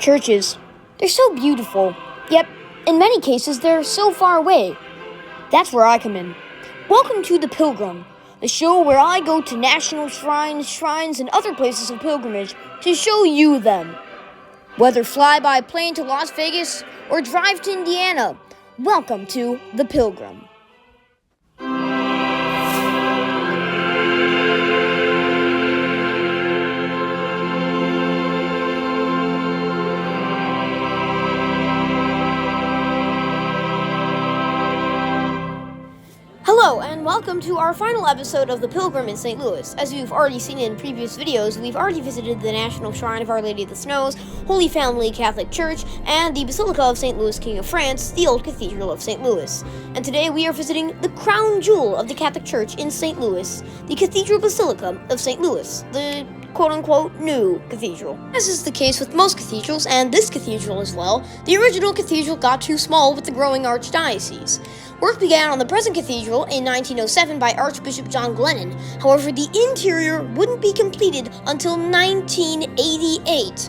churches. They're so beautiful, yet in many cases they're so far away. That's where I come in. Welcome to The Pilgrim, the show where I go to national shrines, and other places of pilgrimage to show you them. Whether fly by plane to Las Vegas or drive to Indiana, welcome to The Pilgrim. Hello, and welcome to our final episode of The Pilgrim in St. Louis. As you've already seen in previous videos, we've already visited the National Shrine of Our Lady of the Snows, Holy Family Catholic Church, and the Basilica of St. Louis, King of France, the old Cathedral of St. Louis. And today we are visiting the crown jewel of the Catholic Church in St. Louis, the Cathedral Basilica of St. Louis, the quote-unquote new cathedral. As is the case with most cathedrals, and this cathedral as well, the original cathedral got too small with the growing archdiocese. Work began on the present cathedral in 1907 by Archbishop John Glennon. However, the interior wouldn't be completed until 1988.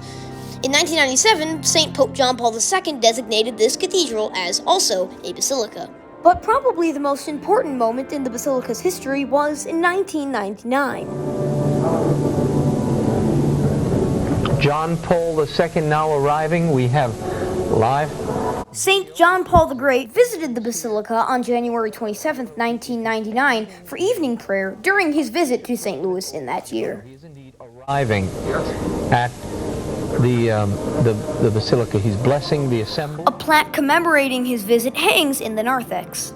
In 1997, St. Pope John Paul II designated this cathedral as also a basilica. But probably the most important moment in the basilica's history was in 1999. John Paul II now arriving. We have live. St. John Paul the Great visited the Basilica on January 27, 1999 for evening prayer during his visit to St. Louis in that year. He is indeed arriving at the Basilica. He's blessing the assembly. A plaque commemorating his visit hangs in the narthex.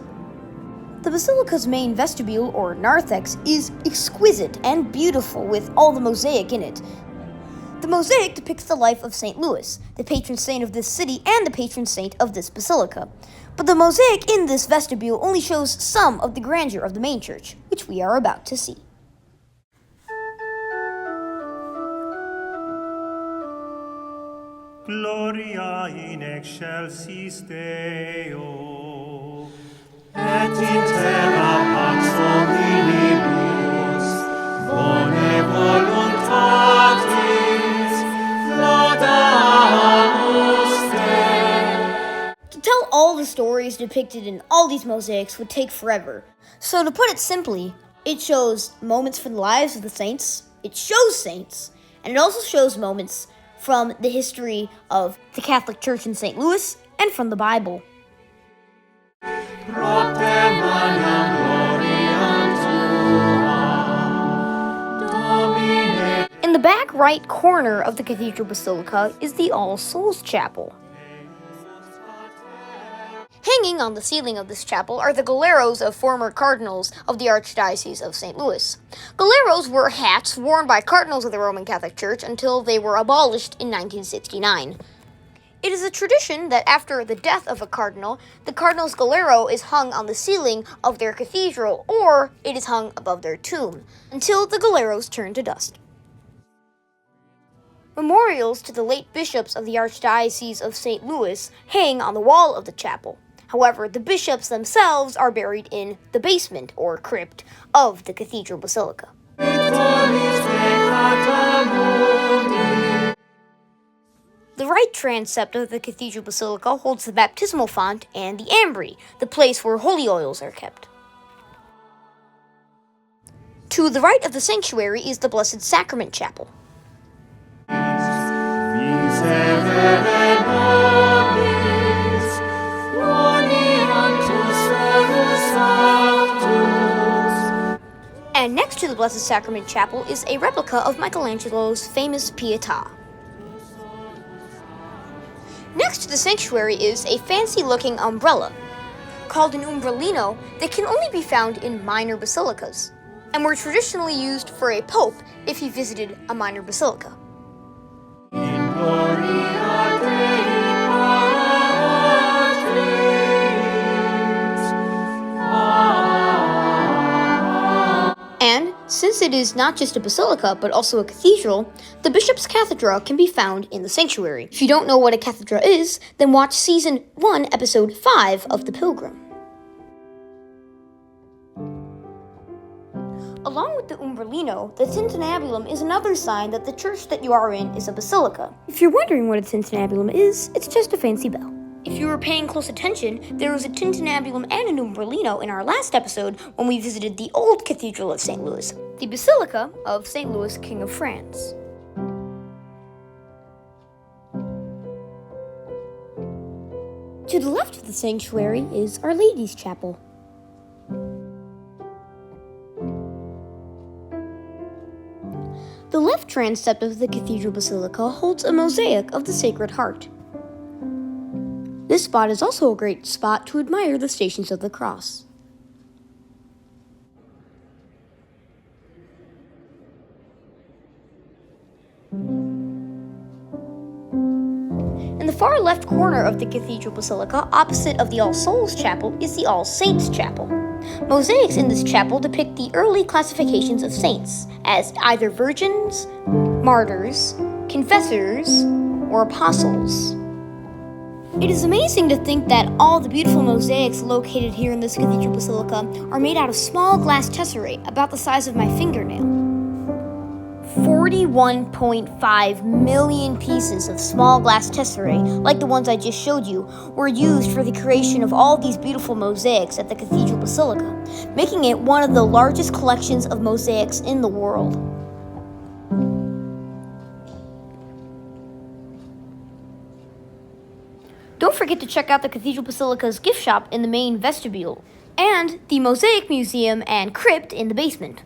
The Basilica's main vestibule, or narthex, is exquisite and beautiful with all the mosaic in it. The mosaic depicts the life of St. Louis, the patron saint of this city and the patron saint of this basilica. But the mosaic in this vestibule only shows some of the grandeur of the main church, which we are about to see. Gloria in excelsis Deo, et in terra pax hominibus, bone voluntatis. To tell all the stories depicted in all these mosaics would take forever. So to put it simply, it shows moments from the lives of the saints, it shows saints, and it also shows moments from the history of the Catholic Church in St. Louis and from the Bible. In the back right corner of the Cathedral Basilica is the All Souls Chapel. Hanging on the ceiling of this chapel are the galeros of former cardinals of the Archdiocese of St. Louis. Galeros were hats worn by cardinals of the Roman Catholic Church until they were abolished in 1969. It is a tradition that after the death of a cardinal, the cardinal's galero is hung on the ceiling of their cathedral, or it is hung above their tomb, until the galeros turn to dust. Memorials to the late bishops of the Archdiocese of St. Louis hang on the wall of the chapel. However, the bishops themselves are buried in the basement, or crypt, of the Cathedral Basilica. The right transept of the Cathedral Basilica holds the baptismal font and the ambry, the place where holy oils are kept. To the right of the sanctuary is the Blessed Sacrament Chapel. And next to the Blessed Sacrament Chapel is a replica of Michelangelo's famous Pietà. Next to the sanctuary is a fancy-looking umbrella, called an umbrellino, that can only be found in minor basilicas, and were traditionally used for a pope if he visited a minor basilica. And since it is not just a basilica, but also a cathedral, the bishop's cathedra can be found in the sanctuary. If you don't know what a cathedra is, then watch Season 1, Episode 5 of The Pilgrim. Along with the Umbrellino, the tintinnabulum is another sign that the church that you are in is a basilica. If you're wondering what a tintinnabulum is, it's just a fancy bell. If you were paying close attention, there was a tintinnabulum and an Umbrellino in our last episode when we visited the old Cathedral of St. Louis, the Basilica of St. Louis, King of France. To the left of the sanctuary is Our Lady's Chapel. The left transept of the Cathedral Basilica holds a mosaic of the Sacred Heart. This spot is also a great spot to admire the Stations of the Cross. In the far left corner of the Cathedral Basilica, opposite of the All Souls Chapel, is the All Saints Chapel. Mosaics in this chapel depict the early classifications of saints as either virgins, martyrs, confessors, or apostles. It is amazing to think that all the beautiful mosaics located here in this Cathedral Basilica are made out of small glass tesserae about the size of my fingernail. 41.5 million pieces of small glass tesserae, like the ones I just showed you, were used for the creation of all these beautiful mosaics at the Cathedral Basilica, making it one of the largest collections of mosaics in the world. Don't forget to check out the Cathedral Basilica's gift shop in the main vestibule, and the Mosaic Museum and Crypt in the basement.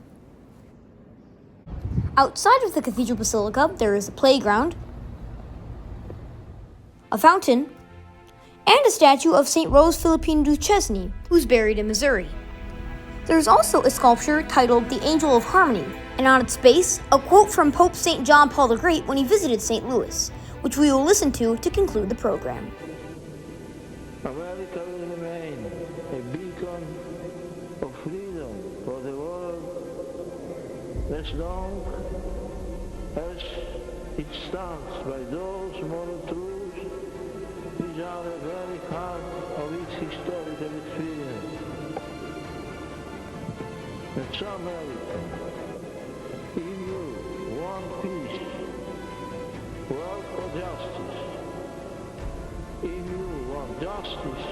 Outside of the Cathedral Basilica, there is a playground, a fountain, and a statue of St. Rose Philippine Duchesne, who's buried in Missouri. There is also a sculpture titled The Angel of Harmony, and on its base, a quote from Pope St. John Paul the Great when he visited St. Louis, which we will listen to conclude the program. America will remain a beacon of freedom for the world as long as it stands by those moral truths which are the very heart of its historical experience. And so America, if you want peace, work for justice. If you want justice,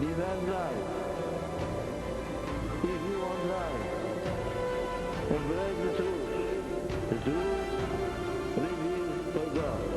demand life. If you want life, embrace the truth revealed by God.